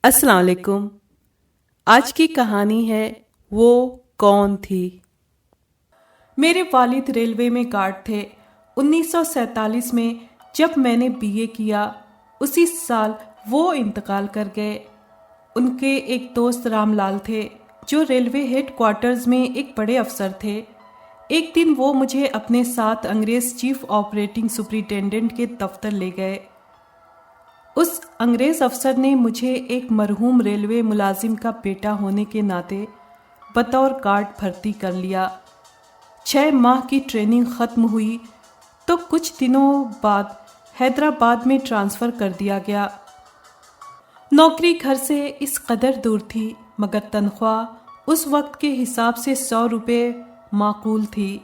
السلام علیکم۔ آج کی کہانی ہے وہ کون تھی۔ میرے والد ریلوے میں گارڈ تھے۔ 1947 میں جب میں نے BA کیا اسی سال وہ انتقال کر گئے۔ ان کے ایک دوست رام لال تھے جو ریلوے ہیڈ کوارٹرز میں ایک بڑے افسر تھے۔ ایک دن وہ مجھے اپنے ساتھ انگریز چیف آپریٹنگ سپرنٹینڈنٹ کے دفتر لے گئے۔ اس انگریز افسر نے مجھے ایک مرحوم ریلوے ملازم کا بیٹا ہونے کے ناطے بطور گارڈ بھرتی کر لیا۔ 6 ماہ کی ٹریننگ ختم ہوئی تو کچھ دنوں بعد حیدرآباد میں ٹرانسفر کر دیا گیا۔ نوکری گھر سے اس قدر دور تھی مگر تنخواہ اس وقت کے حساب سے 100 روپے معقول تھی۔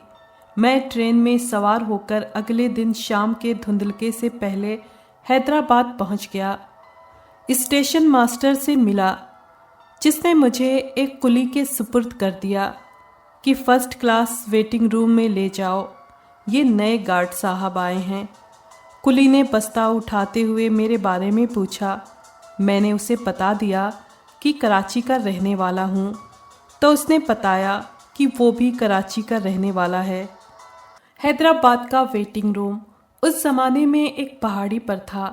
میں ٹرین میں سوار ہو کر اگلے دن شام کے دھندلکے سے پہلے حیدرآباد پہنچ گیا۔ اسٹیشن ماسٹر سے ملا جس نے مجھے ایک کلی کے سپرد کر دیا کہ فرسٹ کلاس ویٹنگ روم میں لے جاؤ، یہ نئے گارڈ صاحب آئے ہیں۔ کلی نے بستہ اٹھاتے ہوئے میرے بارے میں پوچھا۔ میں نے اسے بتا دیا کہ کراچی کا رہنے والا ہوں تو اس نے بتایا کہ وہ بھی کراچی کا رہنے والا ہے۔ حیدرآباد کا ویٹنگ روم اس زمانے میں ایک پہاڑی پر تھا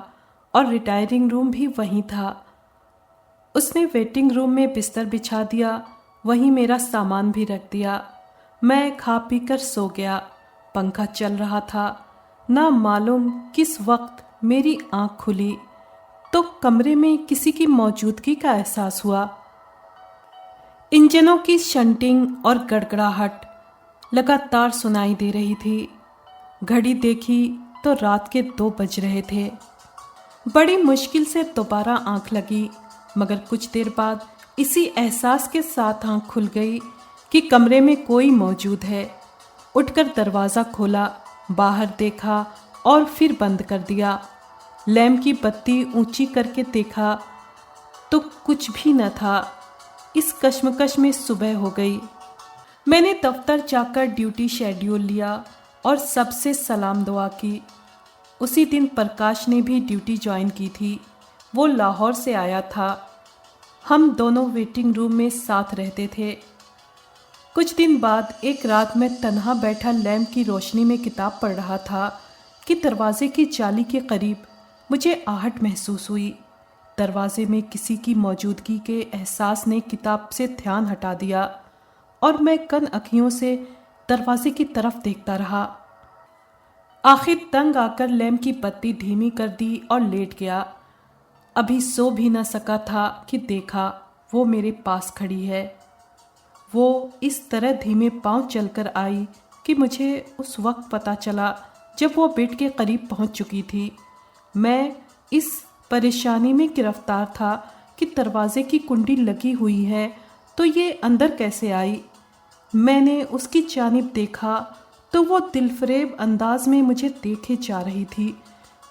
اور ریٹائرنگ روم بھی وہیں تھا۔ اس نے ویٹنگ روم میں بستر بچھا دیا، وہیں میرا سامان بھی رکھ دیا۔ میں کھا پی کر سو گیا۔ پنکھا چل رہا تھا۔ نہ معلوم کس وقت میری آنکھ کھلی تو کمرے میں کسی کی موجودگی کا احساس ہوا۔ انجنوں کی شنٹنگ اور گڑگڑاہٹ لگاتار سنائی دے رہی تھی۔ گھڑی دیکھی تو رات کے 2 بج رہے تھے۔ بڑی مشکل سے دوبارہ آنکھ لگی مگر کچھ دیر بعد اسی احساس کے ساتھ آنکھ کھل گئی کہ کمرے میں کوئی موجود ہے۔ اٹھ کر دروازہ کھولا، باہر دیکھا اور پھر بند کر دیا۔ لیمپ کی بتی اونچی کر کے دیکھا تو کچھ بھی نہ تھا۔ اس کشمکش میں صبح ہو گئی۔ میں نے دفتر جا کر ڈیوٹی شیڈیول لیا اور سب سے سلام دعا کی۔ اسی دن پرکاش نے بھی ڈیوٹی جوائن کی تھی۔ وہ لاہور سے آیا تھا۔ ہم دونوں ویٹنگ روم میں ساتھ رہتے تھے۔ کچھ دن بعد ایک رات میں تنہا بیٹھا لیمپ کی روشنی میں کتاب پڑھ رہا تھا کہ دروازے کی جالی کے قریب مجھے آہٹ محسوس ہوئی۔ دروازے میں کسی کی موجودگی کے احساس نے کتاب سے دھیان ہٹا دیا اور میں کن آنکھوں سے دروازے کی طرف دیکھتا رہا۔ آخر تنگ آ کر لیمپ کی بتی دھیمی کر دی اور لیٹ گیا۔ ابھی سو بھی نہ سکا تھا کہ دیکھا وہ میرے پاس کھڑی ہے۔ وہ اس طرح دھیمے پاؤں چل کر آئی کہ مجھے اس وقت پتہ چلا جب وہ بیڈ کے قریب پہنچ چکی تھی۔ میں اس پریشانی میں گرفتار تھا کہ دروازے کی کنڈی لگی ہوئی ہے تو یہ اندر کیسے آئی۔ میں نے اس کی جانب دیکھا تو وہ دل فریب انداز میں مجھے دیکھے جا رہی تھی۔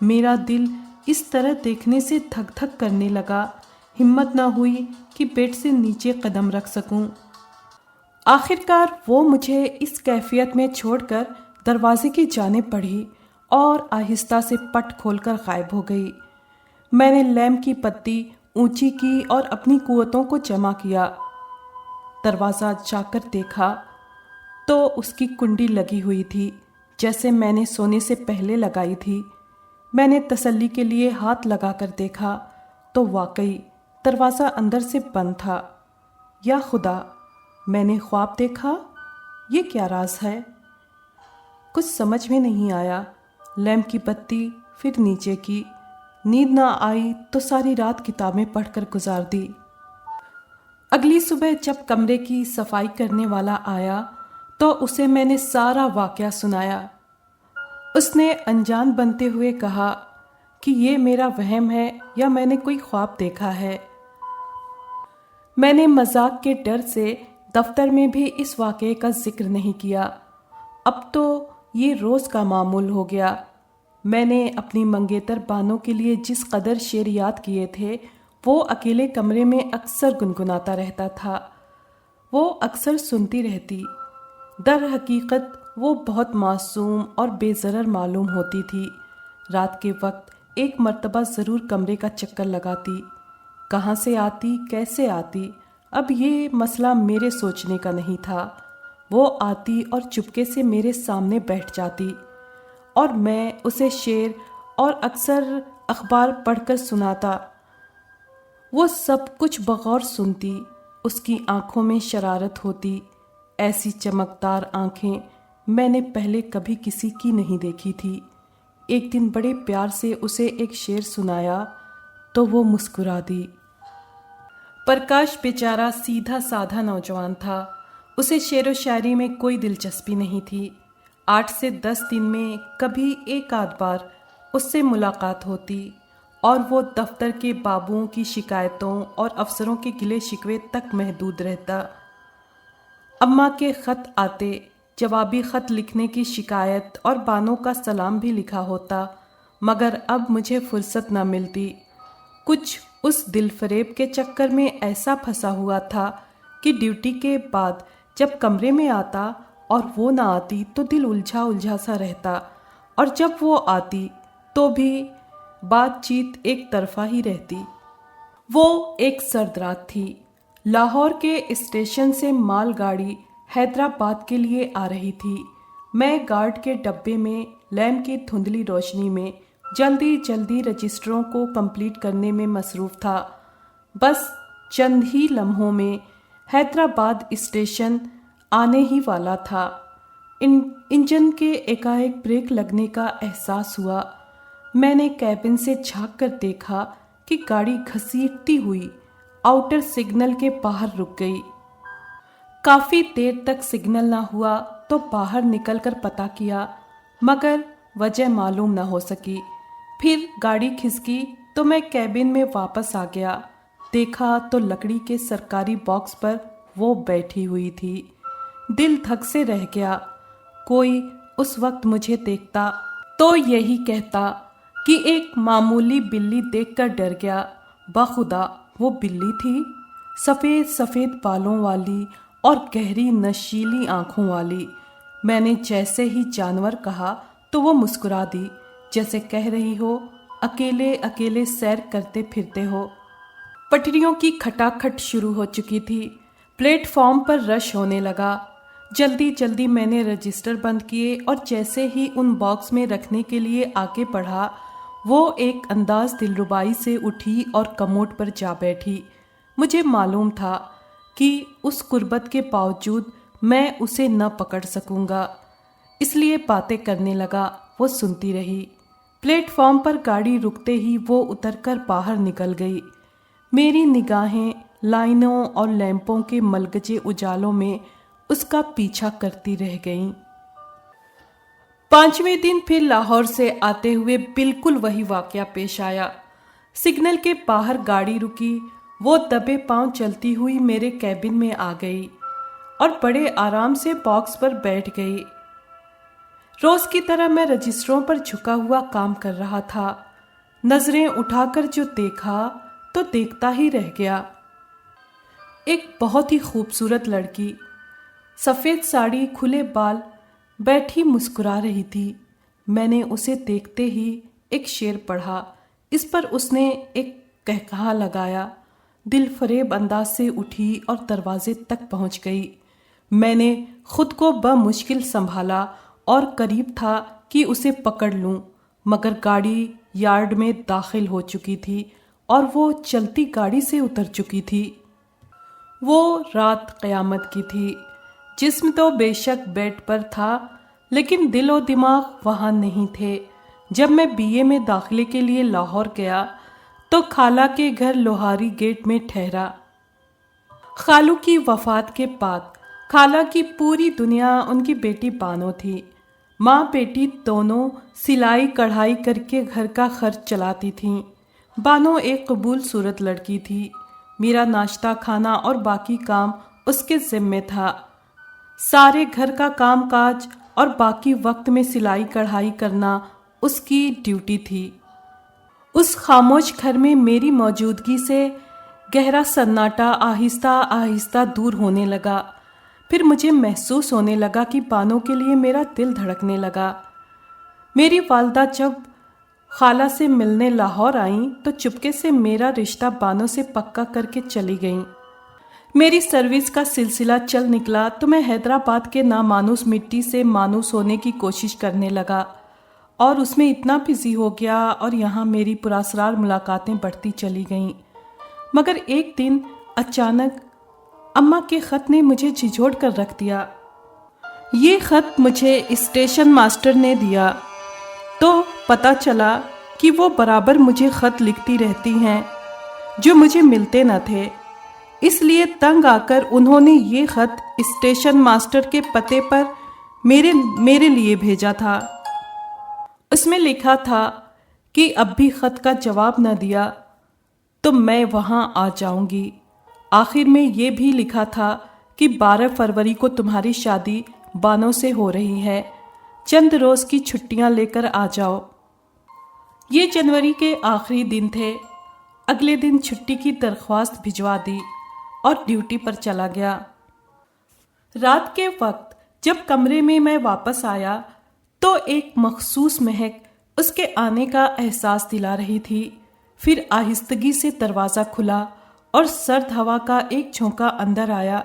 میرا دل اس طرح دیکھنے سے دھک دھک کرنے لگا، ہمت نہ ہوئی کہ بیڈ سے نیچے قدم رکھ سکوں۔ آخرکار وہ مجھے اس کیفیت میں چھوڑ کر دروازے کی جانب بڑھی اور آہستہ سے پٹ کھول کر غائب ہو گئی۔ میں نے لیمپ کی بتی اونچی کی اور اپنی قوتوں کو جمع کیا۔ دروازہ جا کر دیکھا تو اس کی کنڈی لگی ہوئی تھی جیسے میں نے سونے سے پہلے لگائی تھی۔ میں نے تسلی کے لیے ہاتھ لگا کر دیکھا تو واقعی دروازہ اندر سے بند تھا۔ یا خدا، میں نے خواب دیکھا؟ یہ کیا راز ہے؟ کچھ سمجھ میں نہیں آیا۔ لیمپ کی بتی پھر نیچے کی۔ نیند نہ آئی تو ساری رات کتابیں پڑھ کر گزار دی۔ اگلی صبح جب کمرے کی صفائی کرنے والا آیا تو اسے میں نے سارا واقعہ سنایا۔ اس نے انجان بنتے ہوئے کہا کہ یہ میرا وہم ہے یا میں نے کوئی خواب دیکھا ہے۔ میں نے مذاق کے ڈر سے دفتر میں بھی اس واقعے کا ذکر نہیں کیا۔ اب تو یہ روز کا معمول ہو گیا۔ میں نے اپنی منگیتر بانو کے لیے جس قدر شعر یاد کیے تھے وہ اکیلے کمرے میں اکثر گنگناتا رہتا تھا۔ وہ اکثر سنتی رہتی۔ در حقیقت وہ بہت معصوم اور بے ضرر معلوم ہوتی تھی۔ رات کے وقت ایک مرتبہ ضرور کمرے کا چکر لگاتی۔ کہاں سے آتی، کیسے آتی، اب یہ مسئلہ میرے سوچنے کا نہیں تھا۔ وہ آتی اور چپکے سے میرے سامنے بیٹھ جاتی اور میں اسے شعر اور اکثر اخبار پڑھ کر سناتا۔ وہ سب کچھ بغور سنتی، اس کی آنکھوں میں شرارت ہوتی۔ ایسی چمکدار آنکھیں میں نے پہلے کبھی کسی کی نہیں دیکھی تھی۔ ایک دن بڑے پیار سے اسے ایک شعر سنایا تو وہ مسکرا دی۔ پرکاش بیچارہ سیدھا سادھا نوجوان تھا، اسے شعر و شاعری میں کوئی دلچسپی نہیں تھی۔ 8 سے 10 دن میں کبھی ایک آدھ بار اس سے ملاقات ہوتی اور وہ دفتر کے بابوؤں کی شکایتوں اور افسروں کے گلے شکوے تک محدود رہتا۔ اماں کے خط آتے، جوابی خط لکھنے کی شکایت اور بانوں کا سلام بھی لکھا ہوتا، مگر اب مجھے فرصت نہ ملتی۔ کچھ اس دل فریب کے چکر میں ایسا پھنسا ہوا تھا کہ ڈیوٹی کے بعد جب کمرے میں آتا اور وہ نہ آتی تو دل الجھا الجھا سا رہتا، اور جب وہ آتی تو بھی بات چیت ایک طرفہ ہی رہتی۔ وہ ایک سرد رات تھی۔ لاہور کے اسٹیشن سے مال گاڑی حیدرآباد کے لیے آ رہی تھی۔ میں گارڈ کے ڈبے میں لیمپ کی دھندلی روشنی میں جلدی رجسٹروں کو کمپلیٹ کرنے میں مصروف تھا۔ بس چند ہی لمحوں میں حیدرآباد اسٹیشن آنے ہی والا تھا۔ انجن کے ایکائک بریک لگنے کا احساس ہوا۔ میں نے کیبن سے جھانک کر دیکھا کہ گاڑی گھسیٹتی ہوئی آؤٹر سگنل کے باہر رک گئی۔ کافی دیر تک سگنل نہ ہوا تو باہر نکل کر پتہ کیا، مگر وجہ معلوم نہ ہو سکی۔ پھر گاڑی کھسکی تو میں کیبن میں واپس آ گیا۔ دیکھا تو لکڑی کے سرکاری باکس پر وہ بیٹھی ہوئی تھی۔ دل دھک سے رہ گیا۔ کوئی اس وقت مجھے دیکھتا تو یہی کہتا کہ ایک معمولی بلی دیکھ کر ڈر گیا۔ بخدا وہ بلی تھی، سفید سفید بالوں والی اور گہری نشیلی آنکھوں والی۔ میں نے جیسے ہی جانور کہا تو وہ مسکرا دی، جیسے کہہ رہی ہو اکیلے اکیلے سیر کرتے پھرتے ہو۔ پٹریوں کی کھٹاکھٹ شروع ہو چکی تھی۔ پلیٹ فارم پر رش ہونے لگا۔ جلدی میں نے رجسٹر بند کیے اور جیسے ہی ان باکس میں رکھنے کے لیے آگے بڑھا، وہ ایک انداز دلربائی سے اٹھی اور کموڈ پر جا بیٹھی۔ مجھے معلوم تھا کہ اس قربت کے باوجود میں اسے نہ پکڑ سکوں گا، اس لیے باتیں کرنے لگا۔ وہ سنتی رہی۔ پلیٹ فارم پر گاڑی رکتے ہی وہ اتر کر باہر نکل گئی۔ میری نگاہیں لائنوں اور لیمپوں کے ملگجے اجالوں میں اس کا پیچھا کرتی رہ گئیں۔ 5ویں دن پھر لاہور سے آتے ہوئے بالکل وہی واقعہ پیش آیا۔ سگنل کے باہر گاڑی رکی، وہ دبے پاؤں چلتی ہوئی میرے کیبن میں آ گئی اور بڑے آرام سے باکس پر بیٹھ گئی۔ روز کی طرح میں رجسٹروں پر جھکا ہوا کام کر رہا تھا۔ نظریں اٹھا کر جو دیکھا تو دیکھتا ہی رہ گیا۔ ایک بہت ہی خوبصورت لڑکی، سفید ساڑی، کھلے بال، بیٹھی مسکرا رہی تھی۔ میں نے اسے دیکھتے ہی ایک شعر پڑھا۔ اس پر اس نے ایک قہقہا لگایا، دل فریب انداز سے اٹھی اور دروازے تک پہنچ گئی۔ میں نے خود کو بمشکل سنبھالا اور قریب تھا کہ اسے پکڑ لوں، مگر گاڑی یارڈ میں داخل ہو چکی تھی اور وہ چلتی گاڑی سے اتر چکی تھی۔ وہ رات قیامت کی تھی۔ جسم تو بے شک بیڈ پر تھا، لیکن دل و دماغ وہاں نہیں تھے۔ جب میں BA میں داخلے کے لیے لاہور گیا تو خالہ کے گھر لوہاری گیٹ میں ٹھہرا۔ خالو کی وفات کے بعد خالہ کی پوری دنیا ان کی بیٹی بانو تھی۔ ماں بیٹی دونوں سلائی کڑھائی کر کے گھر کا خرچ چلاتی تھیں۔ بانو ایک قبول صورت لڑکی تھی۔ میرا ناشتہ کھانا اور باقی کام اس کے ذمے تھا۔ سارے گھر کا کام کاج اور باقی وقت میں سلائی کڑھائی کرنا اس کی ڈیوٹی تھی۔ اس خاموش گھر میں میری موجودگی سے گہرا سناٹا آہستہ آہستہ دور ہونے لگا۔ پھر مجھے محسوس ہونے لگا کہ بانو کے لیے میرا دل دھڑکنے لگا۔ میری والدہ جب خالہ سے ملنے لاہور آئیں تو چپکے سے میرا رشتہ بانو سے پکا کر کے چلی گئیں۔ میری سروس کا سلسلہ چل نکلا تو میں حیدرآباد کے نامانوس مٹی سے مانوس ہونے کی کوشش کرنے لگا اور اس میں اتنا بزی ہو گیا اور یہاں میری پراسرار ملاقاتیں بڑھتی چلی گئیں۔ مگر ایک دن اچانک اماں کے خط نے مجھے جھنجھوڑ کر رکھ دیا۔ یہ خط مجھے اسٹیشن ماسٹر نے دیا تو پتہ چلا کہ وہ برابر مجھے خط لکھتی رہتی ہیں جو مجھے ملتے نہ تھے، اس لیے تنگ آ کر انہوں نے یہ خط اسٹیشن ماسٹر کے پتے پر میرے لیے بھیجا تھا۔ اس میں لکھا تھا کہ اب بھی خط کا جواب نہ دیا تو میں وہاں آ جاؤں گی۔ آخر میں یہ بھی لکھا تھا کہ 12 فروری کو تمہاری شادی بانو سے ہو رہی ہے، چند روز کی چھٹیاں لے کر آ جاؤ۔ یہ جنوری کے آخری دن تھے۔ اگلے دن چھٹی کی درخواست بھجوا دی اور ڈیوٹی پر چلا گیا۔ رات کے وقت جب کمرے میں واپس آیا تو ایک مخصوص مہک اس کے آنے کا احساس دلا رہی تھی۔ پھر آہستگی سے دروازہ کھلا اور سرد ہوا کا ایک جھونکا اندر آیا۔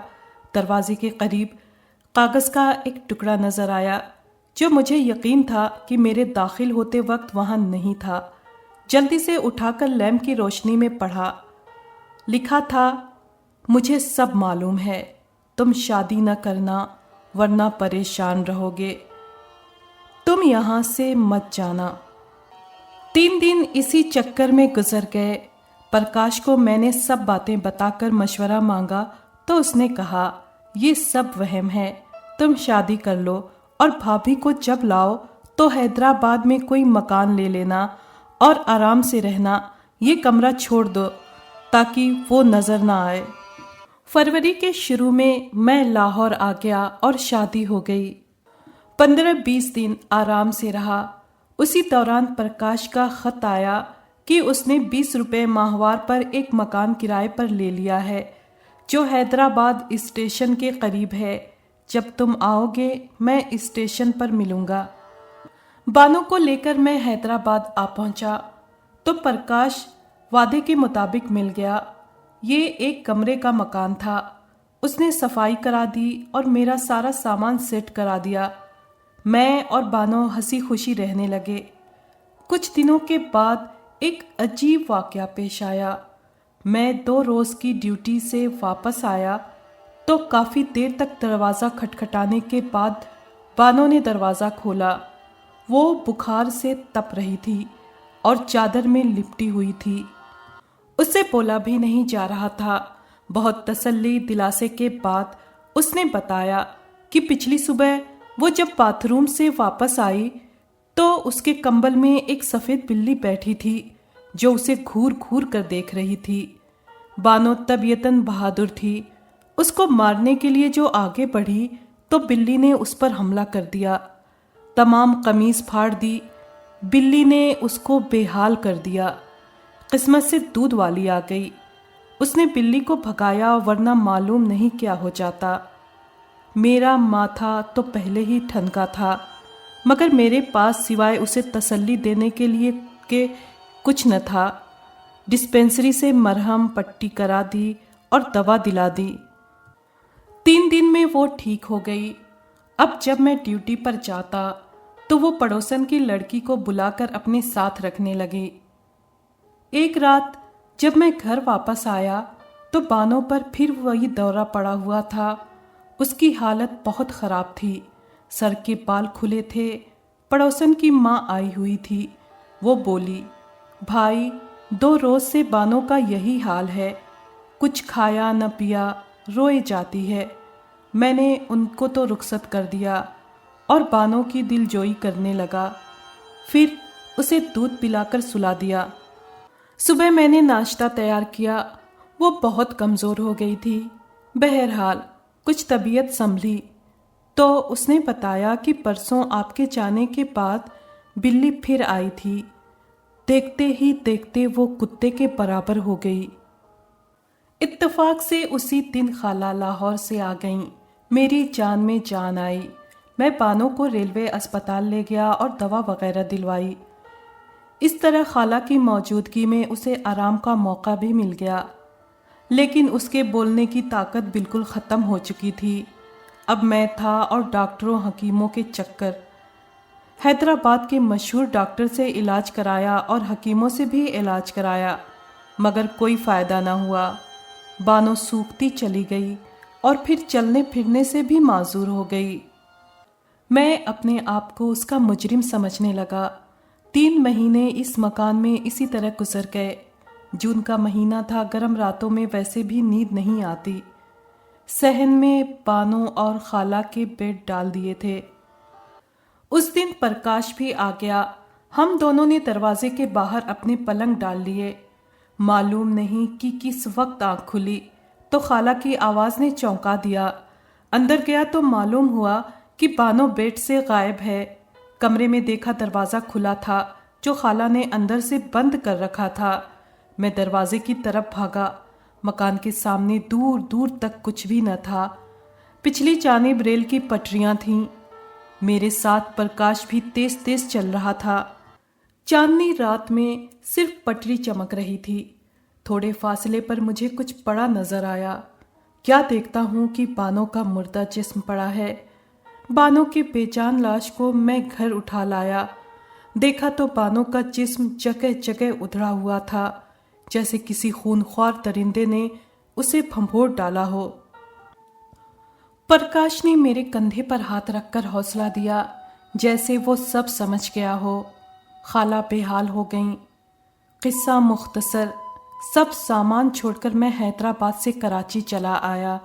دروازے کے قریب کاغذ کا ایک ٹکڑا نظر آیا جو مجھے یقین تھا کہ میرے داخل ہوتے وقت وہاں نہیں تھا۔ جلدی سے اٹھا کر لیمپ کی روشنی میں پڑھا۔ لکھا تھا، مجھے سب معلوم ہے، تم شادی نہ کرنا ورنہ پریشان رہو گے، تم یہاں سے مت جانا۔ 3 دن اسی چکر میں گزر گئے۔ پرکاش کو میں نے سب باتیں بتا کر مشورہ مانگا تو اس نے کہا، یہ سب وہم ہے، تم شادی کر لو اور بھابھی کو جب لاؤ تو حیدرآباد میں کوئی مکان لے لینا اور آرام سے رہنا، یہ کمرہ چھوڑ دو تاکہ وہ نظر نہ آئے۔ فروری کے شروع میں لاہور آ گیا اور شادی ہو گئی۔ 15-20 دن آرام سے رہا۔ اسی دوران پرکاش کا خط آیا کہ اس نے 20 روپے ماہوار پر ایک مکان کرائے پر لے لیا ہے جو حیدرآباد اسٹیشن کے قریب ہے۔ جب تم آؤ گے میں اسٹیشن پر ملوں گا۔ بانو کو لے کر میں حیدرآباد آ پہنچا تو پرکاش وعدے کے مطابق مل گیا۔ یہ ایک کمرے کا مکان تھا۔ اس نے صفائی کرا دی اور میرا سارا سامان سیٹ کرا دیا۔ میں اور بانو ہنسی خوشی رہنے لگے۔ کچھ دنوں کے بعد ایک عجیب واقعہ پیش آیا۔ میں 2 روز کی ڈیوٹی سے واپس آیا تو کافی دیر تک دروازہ کھٹکھٹانے کے بعد بانو نے دروازہ کھولا۔ وہ بخار سے تپ رہی تھی اور چادر میں لپٹی ہوئی تھی۔ اس سے بولا بھی نہیں جا رہا تھا۔ بہت تسلی دلاسے کے بعد اس نے بتایا کہ پچھلی صبح وہ جب باتھ روم سے واپس آئی تو اس کے کمبل میں ایک سفید بلی بیٹھی تھی جو اسے گھور گھور کر دیکھ رہی تھی۔ بانو طبیعتاً بہادر تھی۔ اس کو مارنے کے لیے جو آگے بڑھی تو بلی نے اس پر حملہ کر دیا۔ تمام قمیص پھاڑ دی۔ بلی نے اس کو بے حال کر دیا۔ قسمت سے دودھ والی آ گئی۔ اس نے بلی کو بھگایا ورنہ معلوم نہیں کیا ہو جاتا۔ میرا ماتھا تو پہلے ہی ٹھنکا تھا مگر میرے پاس سوائے اسے تسلی دینے کے لیے کہ کچھ نہ تھا۔ ڈسپینسری سے مرہم پٹی کرا دی اور دوا دلا دی۔ 3 دن میں وہ ٹھیک ہو گئی۔ اب جب میں ڈیوٹی پر جاتا تو وہ پڑوسن کی لڑکی کو بلا کر اپنے ساتھ رکھنے لگی۔ ایک رات جب میں گھر واپس آیا تو بانو پر پھر وہی دورہ پڑا ہوا تھا۔ اس کی حالت بہت خراب تھی۔ سر کے بال کھلے تھے۔ پڑوسن کی ماں آئی ہوئی تھی۔ وہ بولی، بھائی 2 روز سے بانو کا یہی حال ہے، کچھ کھایا نہ پیا، روئے جاتی ہے۔ میں نے ان کو تو رخصت کر دیا اور بانو کی دل جوئی کرنے لگا۔ پھر اسے دودھ پلا کر سلا دیا۔ صبح میں نے ناشتہ تیار کیا۔ وہ بہت کمزور ہو گئی تھی۔ بہرحال کچھ طبیعت سنبھلی تو اس نے بتایا کہ پرسوں آپ کے جانے کے بعد بلی پھر آئی تھی۔ دیکھتے ہی دیکھتے وہ کتے کے برابر ہو گئی۔ اتفاق سے اسی دن خالہ لاہور سے آ گئیں۔ میری جان میں جان آئی۔ میں بانو کو ریلوے اسپتال لے گیا اور دوا وغیرہ دلوائی۔ اس طرح خالہ کی موجودگی میں اسے آرام کا موقع بھی مل گیا، لیکن اس کے بولنے کی طاقت بالکل ختم ہو چکی تھی۔ اب میں تھا اور ڈاکٹروں حکیموں کے چکر۔ حیدرآباد کے مشہور ڈاکٹر سے علاج کرایا اور حکیموں سے بھی علاج کرایا، مگر کوئی فائدہ نہ ہوا۔ بانو سوکھتی چلی گئی اور پھر چلنے پھرنے سے بھی معذور ہو گئی۔ میں اپنے آپ کو اس کا مجرم سمجھنے لگا۔ 3 مہینے اس مکان میں اسی طرح گزر گئے۔ جون کا مہینہ تھا، گرم راتوں میں ویسے بھی نیند نہیں آتی۔ صحن میں بانو اور خالہ کے بیڈ ڈال دیے تھے۔ اس دن پرکاش بھی آ گیا۔ ہم دونوں نے دروازے کے باہر اپنے پلنگ ڈال لیے۔ معلوم نہیں کہ کس وقت آنکھ کھلی تو خالہ کی آواز نے چونکا دیا۔ اندر گیا تو معلوم ہوا کہ بانو بیڈ سے غائب ہے۔ کمرے میں دیکھا دروازہ کھلا تھا جو خالہ نے اندر سے بند کر رکھا تھا۔ میں دروازے کی طرف بھاگا۔ مکان کے سامنے دور دور تک کچھ بھی نہ تھا۔ پچھلی جانب ریل کی پٹریاں تھیں۔ میرے ساتھ پرکاش بھی تیز تیز چل رہا تھا۔ چاندنی رات میں صرف پٹری چمک رہی تھی۔ تھوڑے فاصلے پر مجھے کچھ پڑا نظر آیا۔ کیا دیکھتا ہوں کہ بانو کا مردہ جسم پڑا ہے۔ بانو کی بے جان لاش کو میں گھر اٹھا لایا۔ دیکھا تو بانو کا جسم جگہ جگہ ادھڑا ہوا تھا، جیسے کسی خونخوار درندے نے اسے پھمپھوڑ ڈالا ہو۔ پرکاش نے میرے کندھے پر ہاتھ رکھ کر حوصلہ دیا، جیسے وہ سب سمجھ گیا ہو۔ خالہ بے حال ہو گئیں۔ قصہ مختصر، سب سامان چھوڑ کر میں حیدرآباد سے کراچی چلا آیا۔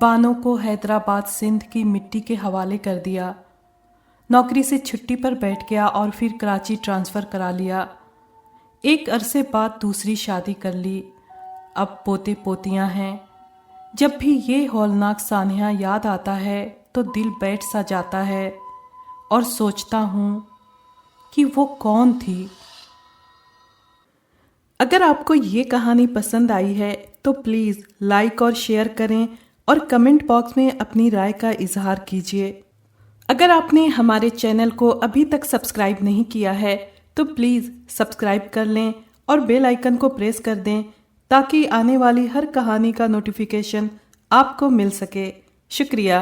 بانو کو حیدرآباد سندھ کی مٹی کے حوالے کر دیا۔ نوکری سے چھٹی پر بیٹھ گیا اور پھر کراچی ٹرانسفر کرا لیا۔ ایک عرصے بعد دوسری شادی کر لی۔ اب پوتے پوتیاں ہیں۔ جب بھی یہ ہولناک سانحہ یاد آتا ہے تو دل بیٹھ سا جاتا ہے اور سوچتا ہوں کہ وہ کون تھی۔ اگر آپ کو یہ کہانی پسند آئی ہے تو پلیز لائک اور شیئر کریں اور کمنٹ باکس میں اپنی رائے کا اظہار کیجیے۔ اگر آپ نے ہمارے چینل کو ابھی تک سبسکرائب نہیں کیا ہے تو پلیز سبسکرائب کر لیں اور بیل آئیکن کو پریس کر دیں تاکہ آنے والی ہر کہانی کا نوٹیفیکیشن آپ کو مل سکے۔ شکریہ۔